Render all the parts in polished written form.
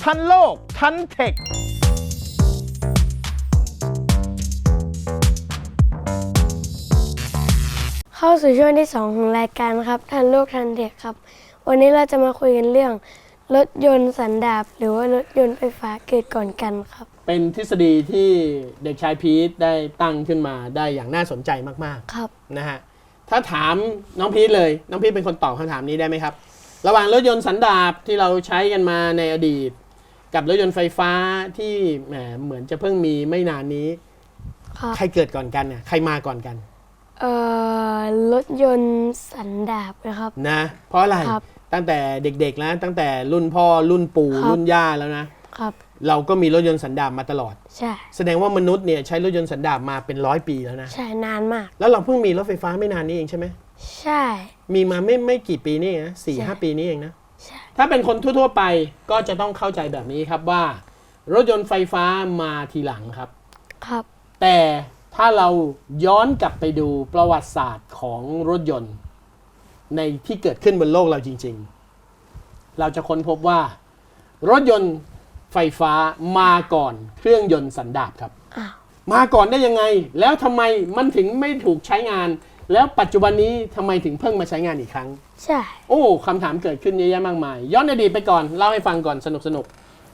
ทันโลกทันเทคเข้าสู่ช่วงที่2ของรายการครับทันโลกทันเทคครับวันนี้เราจะมาคุยกันเรื่องรถยนต์สันดาปหรือว่ารถยนต์ไฟฟ้าเกิดก่อนกันครับเป็นทฤษฎีที่เด็กชายพีทได้ตั้งขึ้นมาได้อย่างน่าสนใจมากครับๆนะฮะถ้าถามน้องพีทเลยน้องพีทเป็นคนตอบคำถามนี้ได้ไหมครับระหว่างรถยนต์สันดาปที่เราใช้กันมาในอดีตกับรถยนต์ไฟฟ้าที่แหมเหมือนจะเพิ่งมีไม่นานนี้ใครเกิดก่อนกันเนี่ยใครมาก่อนกันรถยนต์สันดาปนะครับนะเพราะอะไรตั้งแต่เด็กๆแล้วตั้งแต่รุ่นพ่อรุ่นปู่รุ่นย่าแล้วนะครับเราก็มีรถยนต์สันดาปมาตลอดใช่แสดงว่ามนุษย์เนี่ยใช้รถยนต์สันดาปมาเป็น100 ปีแล้วนะใช่นานมากแล้วเราเพิ่งมีรถไฟฟ้าไม่นานนี้เองใช่ไหมใช่มีมาไม่กี่ปีนี่นะ4-5 ปีนี้เองนะถ้าเป็นคนทั่วๆไปก็จะต้องเข้าใจแบบนี้ครับว่ารถยนต์ไฟฟ้ามาทีหลังครับแต่ถ้าเราย้อนกลับไปดูประวัติศาสตร์ของรถยนต์ในที่เกิดขึ้นบนโลกเราจริงๆเราจะค้นพบว่ารถยนต์ไฟฟ้ามาก่อนเครื่องยนต์สันดาปครับมาก่อนได้ยังไงแล้วทำไมมันถึงไม่ถูกใช้งานแล้วปัจจุบันนี้ทำไมถึงเพิ่งมาใช้งานอีกครั้งใช่โอ้คำถามเกิดขึ้นเยอะแยะมากมายย้อนอดีตไปก่อนเล่าให้ฟังก่อนสนุก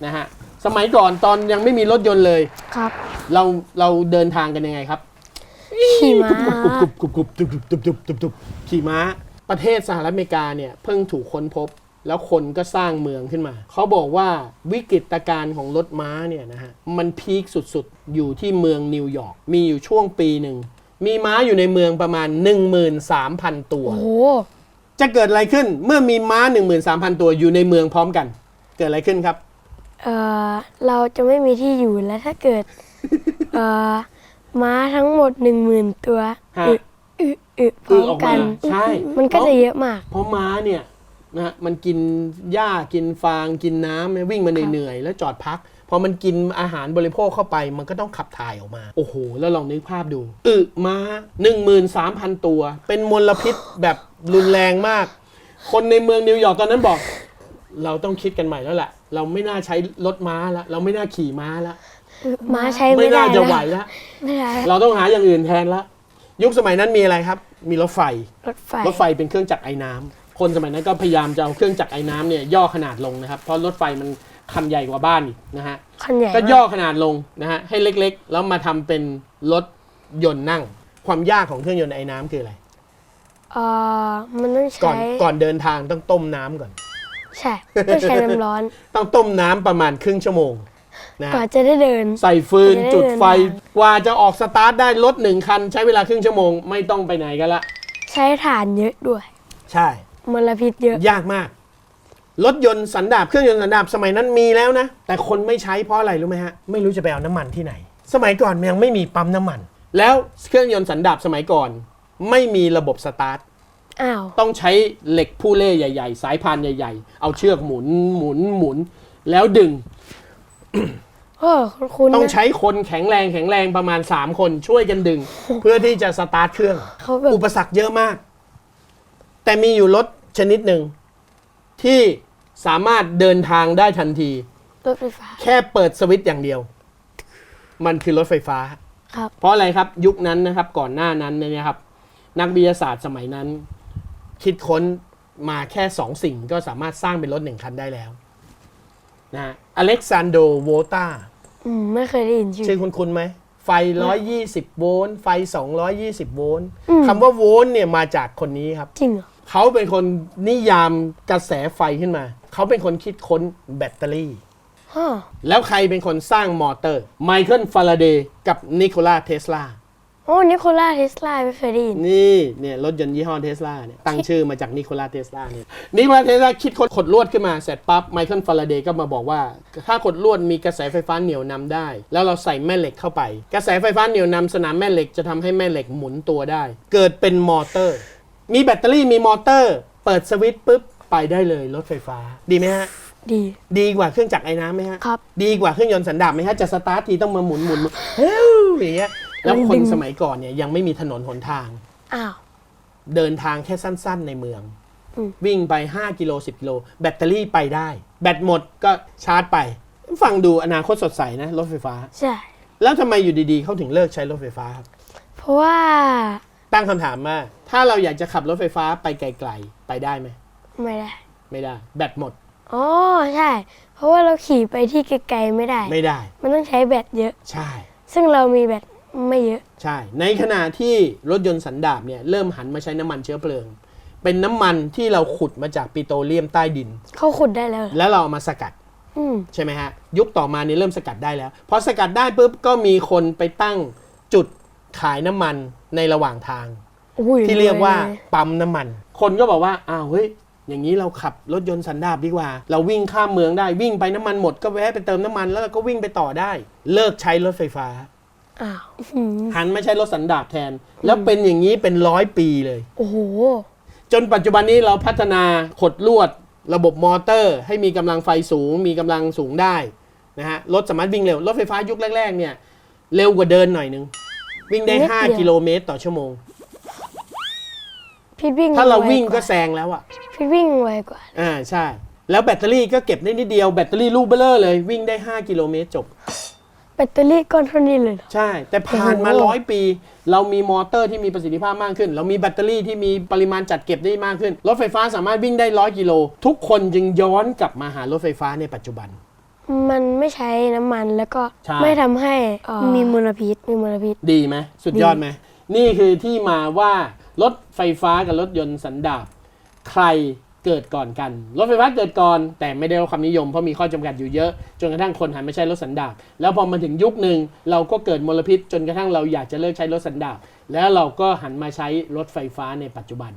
นะฮะสมัยก่อนตอนยังไม่มีรถยนต์เลยครับเราเดินทางกันยังไงครับขี่ม้าขี่ม้าประเทศสหรัฐอเมริกาเนี่ยเพิ่งถูกค้นพบแล้วคนก็สร้างเมืองขึ้นมาเขาบอกว่าวิกฤตการณ์ของรถม้าเนี่ยนะฮะมันพีคสุดๆอยู่ที่เมืองนิวยอร์กมีอยู่ช่วงปีหนึ่งมีม้าอยู่ในเมืองประมาณ 13,000 ตัวโอ้โหจะเกิดอะไรขึ้นเมื่อมีม้า 13,000 ตัวอยู่ในเมืองพร้อมกันเกิดอะไรขึ้นครับเราจะไม่มีที่อยู่แล้วถ้าเกิดม้าทั้งหมด 10,000 ตัวพร้อมกันใช่มันก็จะเยอะมากเพราะม้าเนี่ยนะมันกินหญ้ากินฟางกินน้ำวิ่งมาเหนื่อยๆแล้วจอดพักพอมันกินอาหารบริโภคเข้าไปมันก็ต้องขับถ่ายออกมาโอ้โหแล้วลองนึกภาพดูม้า 13,000 ตัวเป็นมลพิษแบบรุนแรงมากคนในเมืองนิวยอร์กตอนนั้นบอกเราต้องคิดกันใหม่แล้วแหละเราไม่น่าใช้รถม้าแล้วเราไม่น่าขี่ม้าแล้วม้าใช้ไม่ได้น่าจะไหวแล้วเราต้องหาอย่างอื่นแทนละยุคสมัยนั้นมีอะไรครับมีรถไฟเป็นเครื่องจักรไอ้น้ำคนสมัยนั้นก็พยายามจะเอาเครื่องจักรไอ้น้ำเนี่ยย่อขนาดลงนะครับเพราะรถไฟมันคันใหญ่กว่าบ้านอีกนะฮะก็ย่อขนาดลงนะฮะให้เล็กๆแล้วมาทำเป็นรถยนต์นั่งความยากของเครื่องยนต์ไอ้น้ำคืออะไรมันต้องใช้ก่อนเดินทางต้องต้มน้ำก่อนใช่ต้องใช้น้ำร้อนต้องต้มน้ำประมาณครึ่งชั่วโมงนะกว่าจะได้เดินใส่ฟืนจุดไฟกว่าจะออกสตาร์ทได้รถ1 คันใช้เวลาครึ่งชั่วโมงไม่ต้องไปไหนกันละใช้ถ่านเยอะด้วยใช่มลพิษเยอะยากมากรถยนต์สันดาปเครื่องยนต์สันดาปสมัยนั้นมีแล้วนะแต่คนไม่ใช้เพราะอะไรรู้ไหมฮะไม่รู้จะไปเอาน้ำมันที่ไหนสมัยก่อนยังไม่มีปั๊มน้ำมันแล้วเครื่องยนต์สันดาปสมัยก่อนไม่มีระบบสตาร์ทต้องใช้เหล็กผู้เล่ใหญ่ๆสายพานใหญ่ๆเอาเชือกหมุนแล้วดึงต้องใช้คนแข็งแรงประมาณ3 คนช่วยกันดึงเพื่อที่จะสตาร์ทเครื่องอุปสรรคเยอะมากแต่มีอยู่รถชนิดหนึ่งที่สามารถเดินทางได้ทันทีรถไฟฟ้าแค่เปิดสวิตช์อย่างเดียวมันคือรถไฟฟ้าเพราะอะไรครับยุคนั้นนะครับก่อนหน้านั้นเนี่ยครับนักวิทยาศาสตร์สมัยนั้นคิดค้นมาแค่2 สิ่งก็สามารถสร้างเป็นรถ1 คันได้แล้วนะอเล็กซานโดโวลตาไม่เคยได้ยินชื่อคุณไหมไฟ120 โวลต์ไฟ220 โวลต์คำว่าโวลต์เนี่ยมาจากคนนี้ครับจริงเหรอเขาเป็นคนนิยามกระแสไฟขึ้นมาเขาเป็นคนคิดค้นแบตเตอรี่แล้วใครเป็นคนสร้างมอเตอร์ไมเคิลฟาราเดย์กับนิโคลาเทสลานิโคลาเทสลาไม่เคยได้ยินนี่เนี่ยรถยนต์ยี่ห้อเทสลาเนี่ยตั้งชื่อมาจากนิโคลาเทสลาเนี่ยนิโคลาเทสลาคิดค้นขดลวดขึ้นมาเสร็จปั๊บไมเคิลฟาราเดย์ก็มาบอกว่าถ้าขดลวดมีกระแสไฟฟ้าเหนี่ยวนำได้แล้วเราใส่แม่เหล็กเข้าไปกระแสไฟฟ้าเหนี่ยวนำสนามแม่เหล็กจะทำให้แม่เหล็กหมุนตัวได้เกิดเป็นมอเตอร์มีแบตเตอรี่มีมอเตอร์เปิดสวิตช์ปุ๊บไปได้เลยรถไฟฟ้าดีไหมฮะดีกว่าเครื่องจักรไอ้น้ำไหมฮะครับดีกว่าเครื่องยนต์สันดาปไหมฮะจะสตาร์ททีต้องมาหมุนอย่างเงี้ยแล้วคนสมัยก่อนเนี่ยยังไม่มีถนนหนทางเดินทางแค่สั้นๆในเมือง วิ่งไป5กิโล10กิโลแบตเตอรี่ไปได้แบตหมดก็ชาร์จไปฟังดูอนาคตสดใสนะรถไฟฟ้าใช่ แล้วทำไมอยู่ดีๆเขาถึงเลิกใช้รถไฟฟ้าครับ เพราะว่าตั้งคำถามว่าถ้าเราอยากจะขับรถไฟฟ้าไปไกลๆไปได้ไหมไม่ได้แบตหมดอ๋อใช่เพราะว่าเราขี่ไปที่ไกลๆไม่ได้มันต้องใช้แบตเยอะใช่ซึ่งเรามีแบตไม่เยอะใช่ในขณะที่รถยนต์สันดาปเนี่ยเริ่มหันมาใช้น้ำมันเชื้อเพลิงเป็นน้ำมันที่เราขุดมาจากปิโตรเลียมใต้ดินเขาขุดได้แล้วเราเอามาสกัดใช่ไหมฮะยุคต่อมาเนี่ยเริ่มสกัดได้แล้วพอสกัดได้ปุ๊บก็มีคนไปตั้งจุดขายน้ำมันในระหว่างทางที่เรียกว่าปั๊มน้ำมันคนก็บอกว่าอ้าวเฮ้ยอย่างนี้เราขับรถยนต์สันดาปดีกว่าเราวิ่งข้ามเมืองได้วิ่งไปน้ำมันหมดก็แวะไปเติมน้ำมันแล้วเราก็วิ่งไปต่อได้เลิกใช้รถไฟฟ้าหันมาใช้รถสันดาปแทนแล้วเป็นอย่างนี้เป็น100 ปีเลยโอ้โหจนปัจจุบันนี้เราพัฒนาขดลวดระบบมอเตอร์ให้มีกำลังไฟสูงมีกำลังสูงได้นะฮะรถสามารถวิ่งเร็วรถไฟฟ้ายุคแรกๆเนี่ยเร็วกว่าเดินหน่อยนึงวิ่งได้5 กิโลเมตรต่อชั่วโมงถ้าเราวิ่งก็แซงแล้วอ่ะพี่วิ่งไวกว่าใช่แล้วแบตเตอรี่ก็เก็บได้นิดเดียวแบตเตอรี่ลูกเบลอเลยวิ่งได้5 กิโลเมตรจบแบตเตอรี่ก้อนเท่านี้เลยใช่แต่ผ่านมา100 ปีเรามีมอเตอร์ที่มีประสิทธิภาพมากขึ้นเรามีแบตเตอรี่ที่มีปริมาณจัดเก็บได้มากขึ้นรถไฟฟ้าสามารถวิ่งได้100 กิโลทุกคนจึงย้อนกลับมาหารถไฟฟ้าในปัจจุบันมันไม่ใช้น้ำมันแล้วก็ไม่ทำให้มีมลพิษดีไหมสุดยอดไหมนี่คือที่มาว่ารถไฟฟ้ากับรถยนต์สันดาปใครเกิดก่อนกันรถไฟฟ้าเกิดก่อนแต่ไม่ได้รับความนิยมเพราะมีข้อจำกัดอยู่เยอะจนกระทั่งคนหันมาใช้รถสันดาปแล้วพอมาถึงยุคหนึ่งเราก็เกิดมลพิษจนกระทั่งเราอยากจะเลิกใช้รถสันดาปแล้วเราก็หันมาใช้รถไฟฟ้าในปัจจุบัน